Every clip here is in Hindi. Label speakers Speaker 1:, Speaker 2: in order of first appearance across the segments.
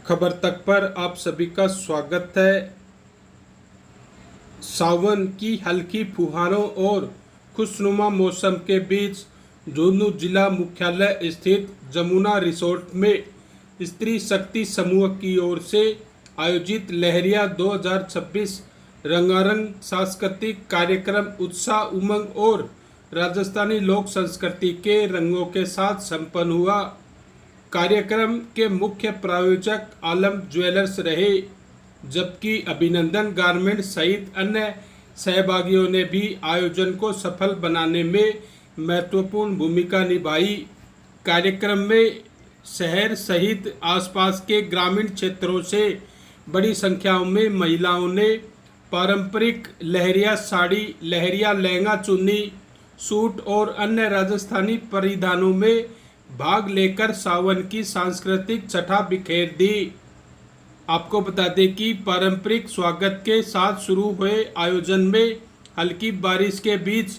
Speaker 1: खबर तक पर आप सभी का स्वागत है। सावन की हल्की फुहारों और खुशनुमा मौसम के बीच झुंझुनू जिला मुख्यालय स्थित जमुना रिसोर्ट में स्त्री शक्ति समूह की ओर से आयोजित लहरिया 2026 रंगारंग सांस्कृतिक कार्यक्रम उत्साह, उमंग और राजस्थानी लोक संस्कृति के रंगों के साथ संपन्न हुआ। कार्यक्रम के मुख्य प्रायोजक आलम ज्वेलर्स रहे, जबकि अभिनंदन गारमेंट सहित अन्य सहभागियों ने भी आयोजन को सफल बनाने में महत्वपूर्ण भूमिका निभाई। कार्यक्रम में शहर सहित आसपास के ग्रामीण क्षेत्रों से बड़ी संख्या में महिलाओं ने पारंपरिक लहरिया साड़ी, लहरिया लहंगा चुन्नी, सूट और अन्य राजस्थानी परिधानों में भाग लेकर सावन की सांस्कृतिक छटा बिखेर दी। आपको बता दें कि पारंपरिक स्वागत के साथ शुरू हुए आयोजन में हल्की बारिश के बीच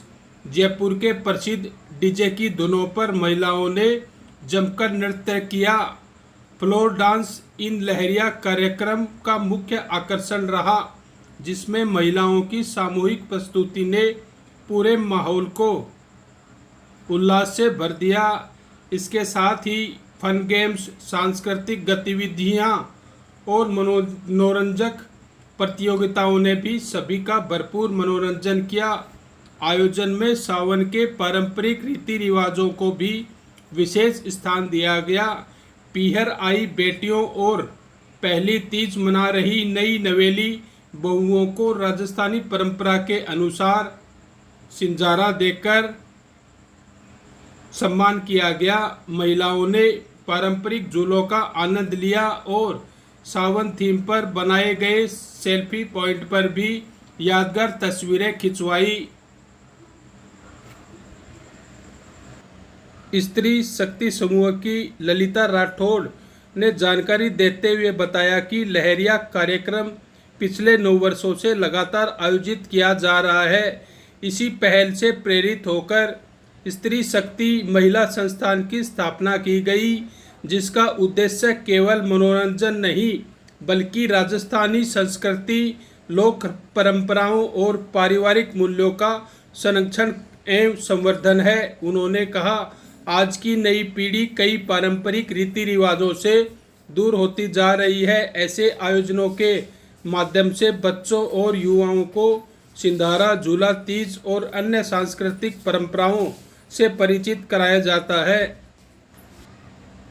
Speaker 1: जयपुर के प्रसिद्ध डीजे की धुनों पर महिलाओं ने जमकर नृत्य किया। फ्लोर डांस इन लहरिया कार्यक्रम का मुख्य आकर्षण रहा, जिसमें महिलाओं की सामूहिक प्रस्तुति ने पूरे माहौल को उल्लास से भर दिया। इसके साथ ही फन गेम्स, सांस्कृतिक गतिविधियां और मनोरंजक प्रतियोगिताओं ने भी सभी का भरपूर मनोरंजन किया। आयोजन में सावन के पारंपरिक रीति रिवाजों को भी विशेष स्थान दिया गया। पीहर आई बेटियों और पहली तीज मना रही नई नवेली बहुओं को राजस्थानी परंपरा के अनुसार सिंजारा देकर सम्मान किया गया। महिलाओं ने पारंपरिक झूलों का आनंद लिया और सावन थीम पर बनाए गए सेल्फी पॉइंट पर भी यादगार तस्वीरें खिंचवाई। स्त्री शक्ति समूह की ललिता राठौड़ ने जानकारी देते हुए बताया कि लहरिया कार्यक्रम पिछले 9 वर्षों से लगातार आयोजित किया जा रहा है। इसी पहल से प्रेरित होकर स्त्री शक्ति महिला संस्थान की स्थापना की गई, जिसका उद्देश्य केवल मनोरंजन नहीं बल्कि राजस्थानी संस्कृति, लोक परंपराओं और पारिवारिक मूल्यों का संरक्षण एवं संवर्धन है। उन्होंने कहा, आज की नई पीढ़ी कई पारंपरिक रीति रिवाजों से दूर होती जा रही है। ऐसे आयोजनों के माध्यम से बच्चों और युवाओं को सिंधारा, झूला, तीज और अन्य सांस्कृतिक परंपराओं से परिचित कराया जाता है।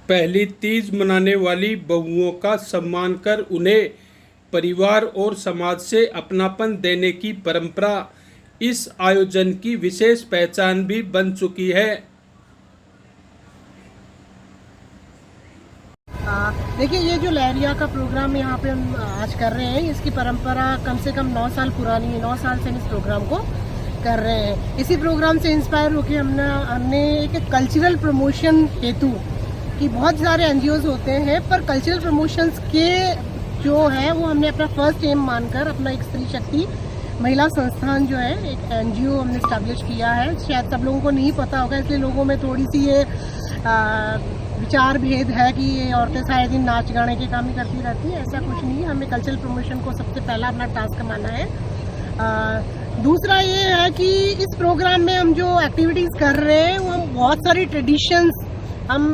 Speaker 1: पहली तीज मनाने वाली बहुओं का सम्मान कर उन्हें परिवार और समाज से अपनापन देने की परंपरा इस आयोजन की विशेष पहचान भी बन चुकी है।
Speaker 2: देखिए, ये जो लहरिया का प्रोग्राम यहाँ पे हम आज कर रहे हैं, इसकी परंपरा कम से कम 9 साल पुरानी है। 9 साल से हम इस प्रोग्राम को कर रहे हैं। इसी प्रोग्राम से इंस्पायर होकर हमने एक कल्चरल प्रमोशन हेतु कि बहुत सारे एनजीओज होते हैं, पर कल्चरल प्रमोशंस के जो है वो हमने अपना फर्स्ट एम मानकर अपना एक स्त्री शक्ति महिला संस्थान जो है एक एनजीओ हमने स्टैब्लिश किया है। शायद सब लोगों को नहीं पता होगा, इसलिए लोगों में थोड़ी सी ये विचार भेद है कि ये औरतें सारे दिन नाच गाने के काम ही करती रहती हैं। ऐसा कुछ नहीं है। हमें कल्चरल प्रमोशन को सबसे पहला अपना टास्क माना है। दूसरा ये है कि इस प्रोग्राम में हम जो एक्टिविटीज़ कर रहे हैं वो हम बहुत सारी ट्रेडिशंस, हम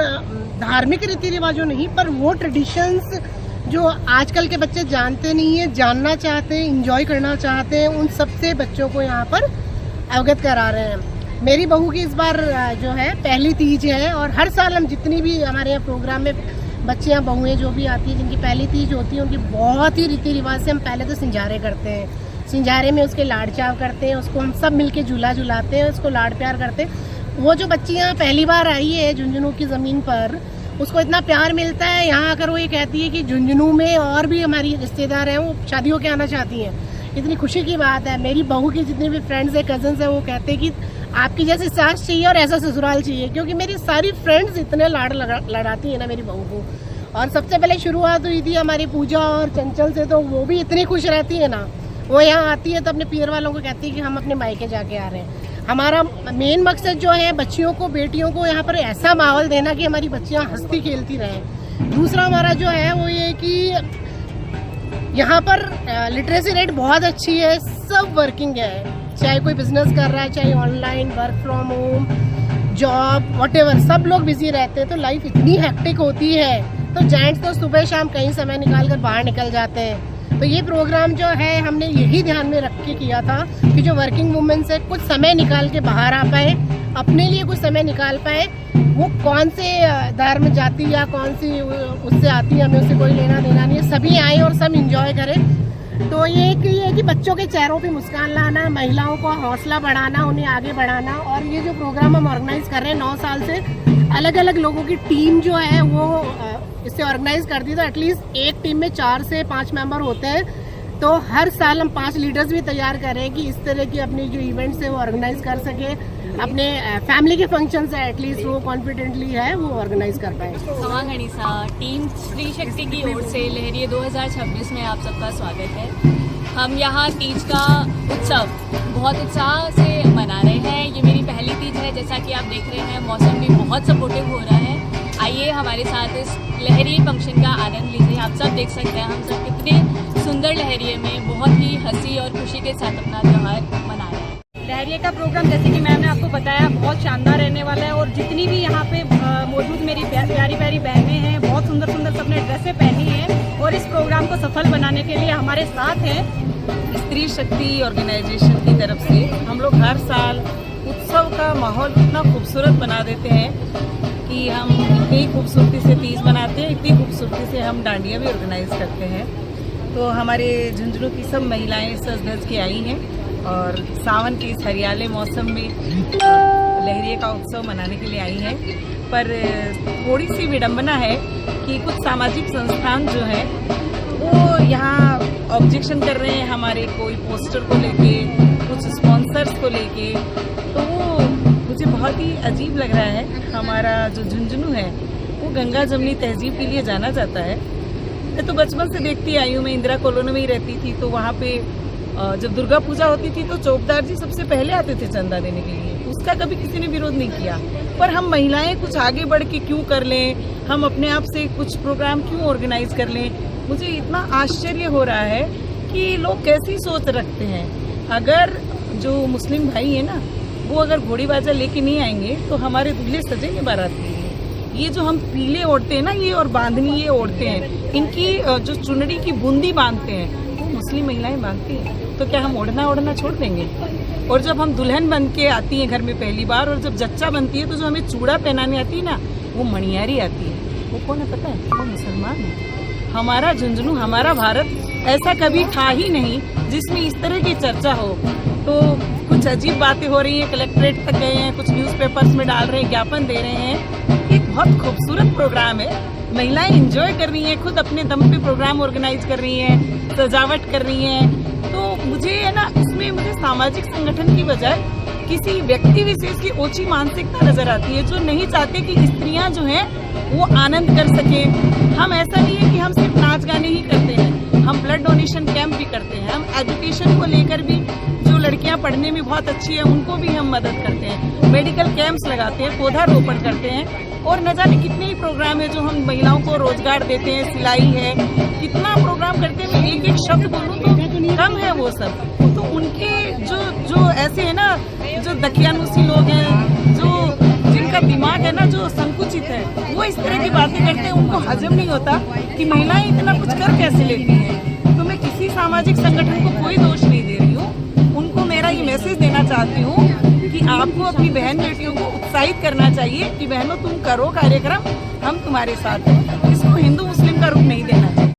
Speaker 2: धार्मिक रीति रिवाजों नहीं पर वो ट्रेडिशंस जो आजकल के बच्चे जानते नहीं है, जानना चाहते हैं, इंजॉय करना चाहते हैं, उन सबसे बच्चों को यहाँ पर अवगत करा रहे हैं। मेरी बहू की इस बार जो है पहली तीज है और हर साल हम जितनी भी हमारे यहाँ प्रोग्राम में बच्चियाँ बहुएँ जो भी आती हैं जिनकी पहली तीज होती है, उनकी बहुत ही रीति रिवाज से हम पहले तो सिंजारे करते हैं। सिंजारे में उसके लाड़ चाव करते हैं, उसको हम सब मिलके झूला झुलाते हैं, उसको लाड़ प्यार करते हैं। वो जो बच्चियाँ पहली बार आई है झुंझुनू की ज़मीन पर, उसको इतना प्यार मिलता है। यहाँ आकर वो ये कहती है कि झुंझुनू में और भी हमारी रिश्तेदार हैं, वो शादियों के आना चाहती हैं। इतनी खुशी की बात है। मेरी बहू की जितने भी फ्रेंड्स हैं, कजन्स हैं, वो कहते हैं कि आपकी जैसी सास चाहिए और ऐसा ससुराल चाहिए, क्योंकि मेरी सारी फ्रेंड्स इतने लाड़ लड़ाती है ना मेरी बहू को। और सबसे पहले शुरुआत हुई थी हमारी पूजा और चंचल से, तो वो भी इतनी खुश रहती है ना। वो यहाँ आती है तो अपने पियर वालों को कहती है कि हम अपने मायके जाके आ रहे हैं। हमारा मेन मकसद जो है बच्चियों को, बेटियों को यहाँ पर ऐसा माहौल देना कि हमारी बच्चियाँ हंसती खेलती रहें। दूसरा हमारा जो है वो ये कि यहाँ पर लिटरेसी रेट बहुत अच्छी है, सब वर्किंग है, चाहे कोई बिजनेस कर रहा है, चाहे online work from home job whatever, सब लोग बिजी रहते हैं। तो लाइफ इतनी हेक्टिक होती है, तो जेंट्स तो सुबह शाम कहीं समय निकाल कर बाहर निकल जाते हैं। तो ये प्रोग्राम जो है हमने यही ध्यान में रख के किया था कि जो वर्किंग वुमेन से कुछ समय निकाल के बाहर आ पाए, अपने लिए कुछ समय निकाल पाए, वो कौन से धर्म जाति या कौन सी उससे आती है, हमें उससे कोई लेना देना नहीं है, सभी आए और सब इंजॉय करें। तो ये है कि बच्चों के चेहरों पे मुस्कान लाना, महिलाओं को हौसला बढ़ाना, उन्हें आगे बढ़ाना। और ये जो प्रोग्राम हम ऑर्गेनाइज कर रहे हैं 9 साल से, अलग अलग लोगों की टीम जो है वो इससे ऑर्गेनाइज करती है। तो एटलीस्ट एक टीम में 4 से 5 मेंबर होते हैं। तो हर साल हम 5 लीडर्स भी तैयार करें कि इस तरह की अपनी जो इवेंट्स है वो ऑर्गेनाइज कर सके, अपने फैमिली के फंक्शंस है एटलीस्ट वो कॉन्फिडेंटली है वो ऑर्गेनाइज कर पाए।
Speaker 3: समा गणिसा टीम स्त्री शक्ति की ओर से लहरिये 2026 में आप सबका स्वागत है। हम यहाँ तीज का उत्सव बहुत उत्साह से मना रहे हैं। ये मेरी पहली तीज है, जैसा कि आप देख रहे हैं मौसम भी बहुत सपोर्टिव हो रहा है। आइए हमारे साथ इस लहरिये फंक्शन का आनंद लीजिए। आप सब देख सकते हैं हम सब कितने सुंदर लहरिये में बहुत ही हंसी और खुशी के साथ अपना त्यौहार मना रहे हैं।
Speaker 4: लहरिये का प्रोग्राम जैसे कि मैम ने आपको बताया बहुत शानदार रहने वाला है। और जितनी भी यहाँ पे मौजूद मेरी प्यारी प्यारी बहनें हैं, बहुत सुंदर सुंदर सबने ड्रेसें पहनी हैं और इस प्रोग्राम को सफल बनाने के लिए हमारे साथ हैं
Speaker 5: स्त्री शक्ति ऑर्गेनाइजेशन की तरफ से। हम लोग हर साल उत्सव का माहौल इतना खूबसूरत बना देते हैं कि हम इतनी खूबसूरती से तीज मनाते हैं, इतनी खूबसूरती से हम डांडिया भी ऑर्गेनाइज करते हैं। तो हमारे झुंझुनू की सब महिलाएं सज धज के आई हैं और सावन के इस हरियाले मौसम में लहरिये का उत्सव मनाने के लिए आई हैं। पर थोड़ी सी विडंबना है कि कुछ सामाजिक संस्थान जो हैं वो यहाँ ऑब्जेक्शन कर रहे हैं हमारे कोई पोस्टर को लेके, कुछ स्पॉन्सर्स को लेके। तो वो मुझे बहुत ही अजीब लग रहा है। हमारा जो झुंझुनू है वो गंगा जमनी तहजीब के लिए जाना जाता है। मैं तो बचपन से देखती आई हूँ, मैं इंदिरा कॉलोनी में ही रहती थी, तो वहाँ पे जब दुर्गा पूजा होती थी तो चौकीदार जी सबसे पहले आते थे चंदा देने के लिए। उसका कभी किसी ने विरोध नहीं किया। पर हम महिलाएं कुछ आगे बढ़ के क्यों कर लें, हम अपने आप से कुछ प्रोग्राम क्यों ऑर्गेनाइज कर लें। मुझे इतना आश्चर्य हो रहा है कि लोग कैसी सोच रखते हैं। अगर जो मुस्लिम भाई है ना वो अगर घोड़ी बाजा लेके नहीं आएंगे तो हमारे दूल्हे सजेंगे बाराती। ये जो हम पीले ओढ़ते हैं ना ये और बांधनी ये ओढ़ते हैं, इनकी जो चुनरी की बूंदी बांधते हैं वो मुस्लिम महिलाएं बांधती हैं। तो क्या हम ओढ़ना छोड़ देंगे? और जब हम दुल्हन बन के आती हैं घर में पहली बार, और जब जच्चा बनती है तो जो हमें चूड़ा पहनाने आती है ना वो मणियारी आती है। वो कौन है पता है? वो मुसलमान है। हमारा झुंझुनू हमारा भारत ऐसा कभी था ही नहीं जिसमें इस तरह की चर्चा हो। तो कुछ अजीब बातें हो रही हैं, कलेक्ट्रेट तक गए हैं, कुछ न्यूज़पेपर्स में डाल रहे हैं, ज्ञापन दे रहे हैं। एक बहुत खूबसूरत प्रोग्राम है, महिलाएं एंजॉय कर रही हैं, खुद अपने दम पे प्रोग्राम ऑर्गेनाइज कर रही हैं, सजावट कर रही हैं। तो मुझे है ना इसमें मुझे सामाजिक संगठन की बजाय किसी व्यक्ति विशेष की ओछी मानसिकता नजर आती है, जो नहीं चाहते कि स्त्रियां जो हैं वो आनंद कर सके। हम ऐसा नहीं है कि हम सिर्फ नाच गाने ही करते हैं, हम ब्लड डोनेशन कैंप भी करते हैं, हम एजुकेशन को लेकर भी जो लड़कियां पढ़ने में बहुत अच्छी है उनको भी हम मदद करते हैं, मेडिकल कैंप्स लगाते हैं, पौधारोपण करते हैं। और न जाने कितने ही प्रोग्राम है जो हम महिलाओं को रोजगार देते हैं, सिलाई है, कितना प्रोग्राम करते हैं। मैं एक एक शब्द बोलूँ तो कम है वो सब। तो उनके जो ऐसे है ना जो दकियानुसी लोग हैं, जो जिनका दिमाग है ना जो संकुचित है, वो इस तरह की बातें करते हैं। उनको हजम नहीं होता कि महिलाएं इतना कुछ कर कैसे लेती हैं। तो मैं किसी सामाजिक संगठन को कोई दोष नहीं दे रही हूँ, उनको मेरा ये मैसेज देना चाहती हूँ कि आपको अपनी बहन बेटियों को उत्साहित करना चाहिए कि बहनों तुम करो कार्यक्रम, हम तुम्हारे साथ हैं। इसको हिंदू मुस्लिम का रूप नहीं देना चाहिए।